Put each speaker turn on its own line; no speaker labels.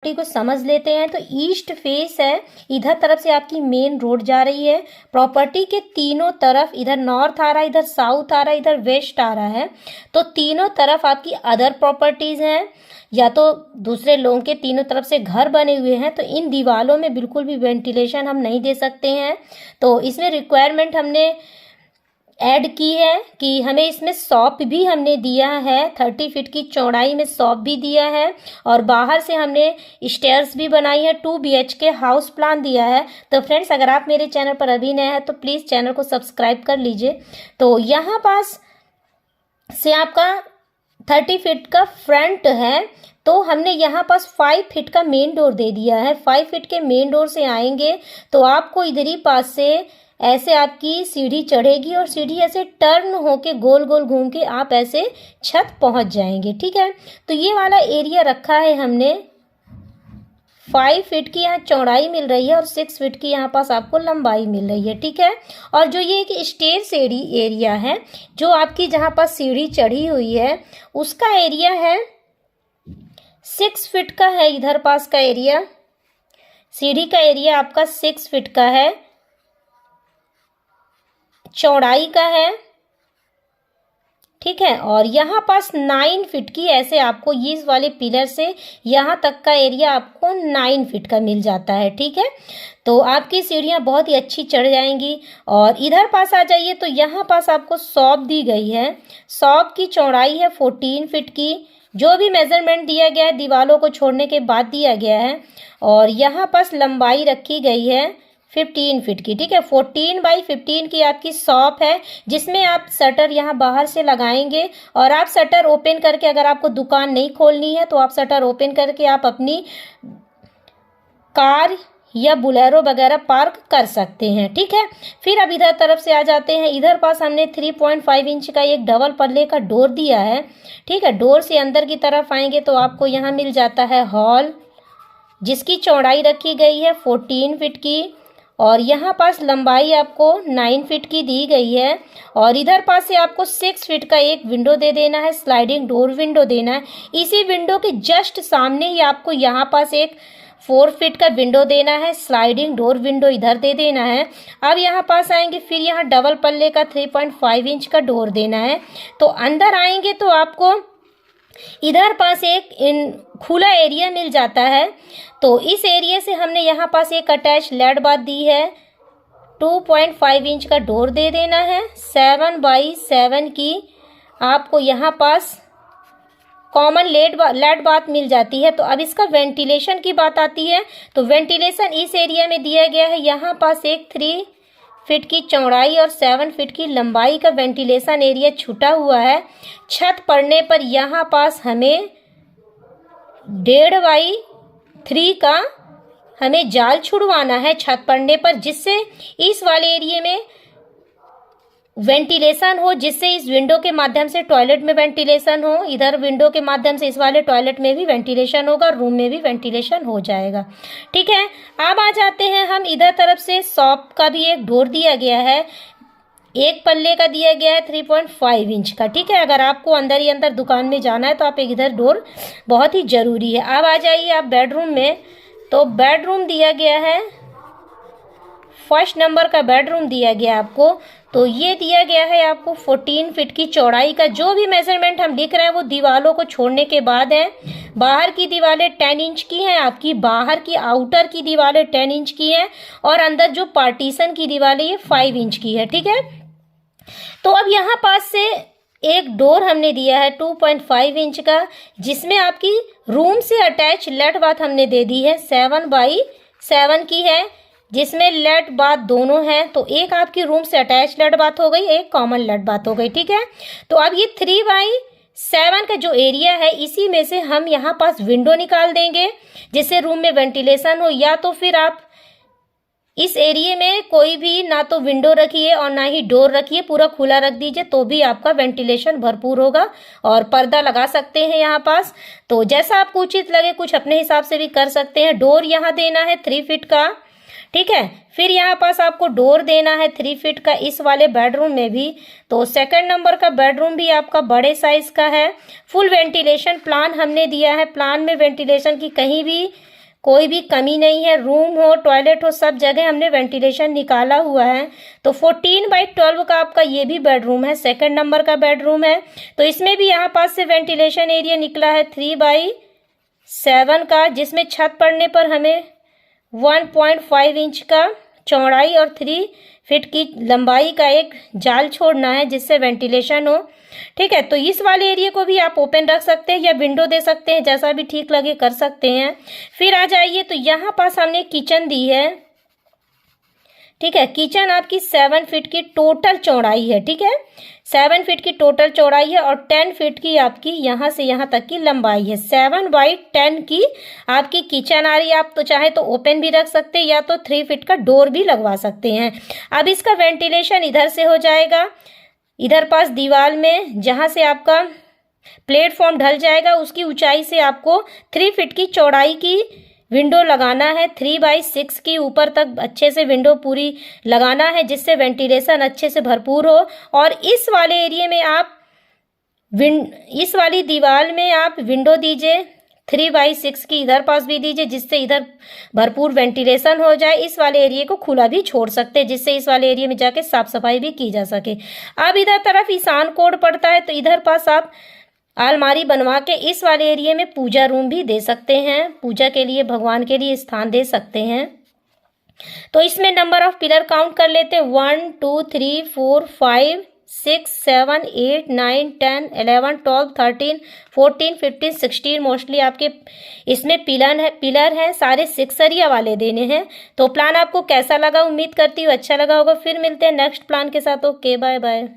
Property को समझ लेते हैं। तो ईस्ट फेस है, इधर तरफ से आपकी मेन रोड जा रही है। प्रॉपर्टी के तीनों तरफ, इधर नॉर्थ आ रहा है, इधर साउथ आ रहा है, इधर वेस्ट आ रहा है। तो तीनों तरफ आपकी अदर प्रॉपर्टीज हैं या तो दूसरे लोगों के तीनों तरफ से घर बने हुए हैं। तो इन दीवारों में बिल्कुल भी वेंटिलेशन हम नहीं दे सकते हैं। तो इसमें रिक्वायरमेंट हमने ऐड की है कि हमें इसमें शॉप भी हमने दिया है, 30 फीट की चौड़ाई में शॉप भी दिया है। और बाहर से हमने स्टेयर्स भी बनाई है, 2 BHK हाउस प्लान दिया है। तो फ्रेंड्स, अगर आप मेरे चैनल पर अभी नए हैं तो प्लीज़ चैनल को सब्सक्राइब कर लीजिए। तो यहाँ पास से आपका 30 फीट का फ्रंट है। तो हमने यहाँ पास 5 फीट का मेन डोर दे दिया है। 5 फीट के मेन डोर से आएंगे तो आपको इधर ही पास से ऐसे आपकी सीढ़ी चढ़ेगी और सीढ़ी ऐसे टर्न होके गोल गोल घूम के आप ऐसे छत पहुँच जाएंगे। ठीक है, तो ये वाला एरिया रखा है हमने। 5 फीट की यहाँ चौड़ाई मिल रही है और 6 फीट की यहाँ पास आपको लंबाई मिल रही है। ठीक है, और जो ये एक स्टेयर सीढ़ी एरिया है, जो आपकी जहाँ पास सीढ़ी चढ़ी हुई है, उसका एरिया है 6 फीट का है। इधर पास का एरिया, सीढ़ी का एरिया आपका 6 फीट का है, चौड़ाई का है। ठीक है, और यहाँ पास 9 फीट की ऐसे आपको इस वाले पिलर से यहाँ तक का एरिया आपको 9 फीट का मिल जाता है। ठीक है, तो आपकी सीढ़ियाँ बहुत ही अच्छी चढ़ जाएंगी। और इधर पास आ जाइए तो यहाँ पास आपको शॉप दी गई है। शॉप की चौड़ाई है 14 फीट की, जो भी मेजरमेंट दिया गया है दीवारों को छोड़ने के बाद दिया गया है। और यहाँ पास लंबाई रखी गई है 15 फीट की। ठीक है, 14 बाई 15 की आपकी शॉप है, जिसमें आप शटर यहाँ बाहर से लगाएंगे। और आप शटर ओपन करके, अगर आपको दुकान नहीं खोलनी है तो आप शटर ओपन करके आप अपनी कार या बुलेरो वगैरह पार्क कर सकते हैं। ठीक है, फिर अब इधर तरफ से आ जाते हैं। इधर पास हमने 3.5 इंच का एक डबल पल्ले का डोर दिया है। ठीक है, डोर से अंदर की तरफ आएंगे तो आपको यहाँ मिल जाता है हॉल, जिसकी चौड़ाई रखी गई है 14 फीट की और यहाँ पास लंबाई आपको 9 फीट की दी गई है। और इधर पास से आपको 6 फीट का एक विंडो दे देना है, स्लाइडिंग डोर विंडो देना है। इसी विंडो के जस्ट सामने ही आपको यहाँ पास एक 4 फीट का विंडो देना है, स्लाइडिंग डोर विंडो इधर दे देना है। अब यहाँ पास आएंगे, फिर यहाँ डबल पल्ले का 3.5 इंच का डोर देना है। तो अंदर आएंगे तो आपको इधर पास एक खुला एरिया मिल जाता है। तो इस एरिया से हमने यहाँ पास एक अटैच लेड बाथ दी है, 2.5 इंच का डोर दे देना है। 7 बाई 7 की आपको यहाँ पास कॉमन लेड बाथ मिल जाती है। तो अब इसका वेंटिलेशन की बात आती है, तो वेंटिलेशन इस एरिया में दिया गया है। यहाँ पास एक 3 फीट की चौड़ाई और 7 फीट की लंबाई का वेंटिलेशन एरिया छूटा हुआ है। छत पड़ने पर यहाँ पास हमें 1.5 बाई 3 का हमें जाल छुड़वाना है छत पड़ने पर, जिससे इस वाले एरिया में वेंटिलेशन हो, जिससे इस विंडो के माध्यम से टॉयलेट में वेंटिलेशन हो, इधर विंडो के माध्यम से इस वाले टॉयलेट में भी वेंटिलेशन होगा, रूम में भी वेंटिलेशन हो जाएगा। ठीक है, अब आ जाते हैं हम इधर तरफ से शॉप का भी एक डोर दिया गया है, एक पल्ले का दिया गया है 3.5 इंच का। ठीक है, अगर आपको अंदर ही अंदर दुकान में जाना है तो आप एक इधर डोर बहुत ही ज़रूरी है। अब आ जाइए आप बेडरूम में, तो बेडरूम दिया गया है, 1st नंबर का बेडरूम दिया गया आपको। तो ये दिया गया है आपको 14 फीट की चौड़ाई का। जो भी मेजरमेंट हम लिख रहे हैं वो दीवारों को छोड़ने के बाद है। बाहर की दीवारें 10 इंच की हैं आपकी, बाहर की आउटर की दीवारें 10 इंच की हैं और अंदर जो पार्टीशन की दीवारें ये 5 इंच की है। ठीक है, तो अब यहाँ पास से एक डोर हमने दिया है 2.5 इंच का, जिसमें आपकी रूम से अटैच लेट बाथ हमने दे दी है, 7 बाई 7 की है, जिसमें लेट बाथ दोनों हैं। तो एक आपकी रूम से अटैच लेट बाथ हो गई, एक कॉमन लेट बाथ हो गई। ठीक है, तो अब ये 3 बाई 7 का जो एरिया है, इसी में से हम यहाँ पास विंडो निकाल देंगे जिससे रूम में वेंटिलेशन हो। या तो फिर आप इस एरिया में कोई भी ना तो विंडो रखिए और ना ही डोर रखिए, पूरा खुला रख दीजिए, तो भी आपका वेंटिलेशन भरपूर होगा। और पर्दा लगा सकते हैं यहाँ पास, तो जैसा आपको उचित लगे कुछ अपने हिसाब से भी कर सकते हैं। डोर यहाँ देना है 3 फीट का। ठीक है, फिर यहाँ पास आपको डोर देना है 3 फीट का इस वाले बेडरूम में भी। तो 2nd नंबर का बेडरूम भी आपका बड़े साइज का है। फुल वेंटिलेशन प्लान हमने दिया है, प्लान में वेंटिलेशन की कहीं भी कोई भी कमी नहीं है। रूम हो, टॉयलेट हो, सब जगह हमने वेंटिलेशन निकाला हुआ है। तो 14/12 का आपका ये भी बेडरूम है, सेकंड नंबर का बेडरूम है। तो इसमें भी यहाँ पास से वेंटिलेशन एरिया निकला है 3/7 का, जिसमें छत पड़ने पर हमें 1.5 इंच का चौड़ाई और 3 फीट की लंबाई का एक जाल छोड़ना है जिससे वेंटिलेशन हो। ठीक है, तो इस वाले एरिया को भी आप ओपन रख सकते हैं या विंडो दे सकते हैं, जैसा भी ठीक लगे कर सकते हैं। फिर आ जाइए, तो यहाँ पास हमने किचन दी है। ठीक है, किचन आपकी 7 फीट की टोटल चौड़ाई है। ठीक है, 7 फीट की टोटल चौड़ाई है और 10 फीट की आपकी यहाँ से यहाँ तक की लंबाई है। 7/10 की आपकी किचन आ रही है। आप तो चाहे तो ओपन भी रख सकते हैं या तो 3 फीट का डोर भी लगवा सकते हैं। अब इसका वेंटिलेशन इधर से हो जाएगा, इधर पास दीवार में जहाँ से आपका प्लेटफॉर्म ढल जाएगा उसकी ऊंचाई से आपको 3 फीट की चौड़ाई की विंडो लगाना है। 3/6 की ऊपर तक अच्छे से विंडो पूरी लगाना है जिससे वेंटिलेशन अच्छे से भरपूर हो। और इस वाले एरिया में आप इस वाली दीवार में आप विंडो दीजिए 3/6 की, इधर पास भी दीजिए जिससे इधर भरपूर वेंटिलेशन हो जाए। इस वाले एरिया को खुला भी छोड़ सकते हैं जिससे इस वाले एरिया में जाके साफ सफाई भी की जा सके। अब इधर तरफ ईशान कोण पड़ता है तो इधर पास आप अलमारी बनवा के इस वाले एरिया में पूजा रूम भी दे सकते हैं, पूजा के लिए भगवान के लिए स्थान दे सकते हैं। तो इसमें नंबर ऑफ पिलर काउंट कर लेते हैं, 1 2 3 4 5 6 7 8 9 10 11 12 13 14 15 16 मोस्टली आपके इसमें पिलर है सारे 6 सरिया वाले देने हैं। तो प्लान आपको कैसा लगा, उम्मीद करती हूँ अच्छा लगा होगा। फिर मिलते हैं नेक्स्ट प्लान के साथ। Okay, bye bye.